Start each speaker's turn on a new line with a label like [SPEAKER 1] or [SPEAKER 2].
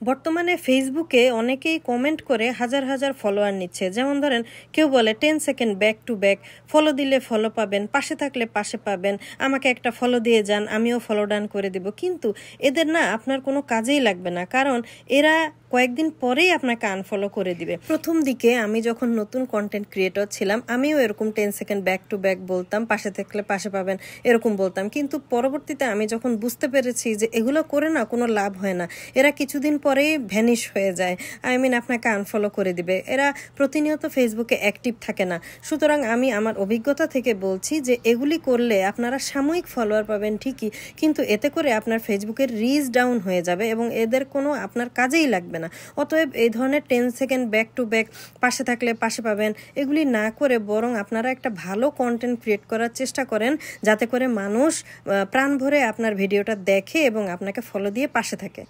[SPEAKER 1] বর্তমানে ফেসবুকে অনেকেই কমেন্ট করে হাজার হাজার ফলোয়ার নিচ্ছে। যেমন ধরেন কেউ বলে 10 second back to back, follow দিলে ফলো পাবেন, পাশে থাকলে পাশে পাবেন, আমাকে একটা ফলো দিয়ে যান, আমিও ফলো ডান করে দিব। কিন্তু এদের না আপনার কোনো কাজেই লাগবে না, কারণ এরা কয়েকদিন পরেই আপনাকে আনফলো করে দিবে। প্রথম দিকে আমি যখন নতুন কন্টেন্ট ক্রিয়েটর ছিলাম, আমিও এরকম 10 সেকেন্ড ব্যাক টু ব্যাক বলতাম, পাশে থাকলে পাশে পাবেন এরকম বলতাম। কিন্তু পরবর্তীতে আমি যখন বুঝতে পেরেছি যে এগুলো করে না কোনো লাভ হয় না, এরা কিছুদিন পরেই ভ্যানিশ হয়ে যায়, আপনাকে আনফলো করে দিবে। এরা প্রতিনিয়ত ফেসবুকে অ্যাক্টিভ থাকে না। সুতরাং আমি আমার অভিজ্ঞতা থেকে বলছি যে এগুলি করলে আপনারা সাময়িক ফলোয়ার পাবেন ঠিকই, কিন্তু এতে করে আপনার ফেসবুকের রিচ ডাউন হয়ে যাবে এবং এদের কোনো আপনার কাজেই লাগবে না। অতএব এই ধরনের 10 সেকেন্ড ব্যাক টু ব্যাক, পাশে থাকলে পাশে পাবেন, এগুলি না করে বরং আপনারা একটা ভালো কন্টেন্ট ক্রিয়েট করার চেষ্টা করেন, যাতে করে মানুষ প্রাণ ভরে আপনার ভিডিওটা দেখে এবং আপনাকে ফলো দিয়ে পাশে থাকে।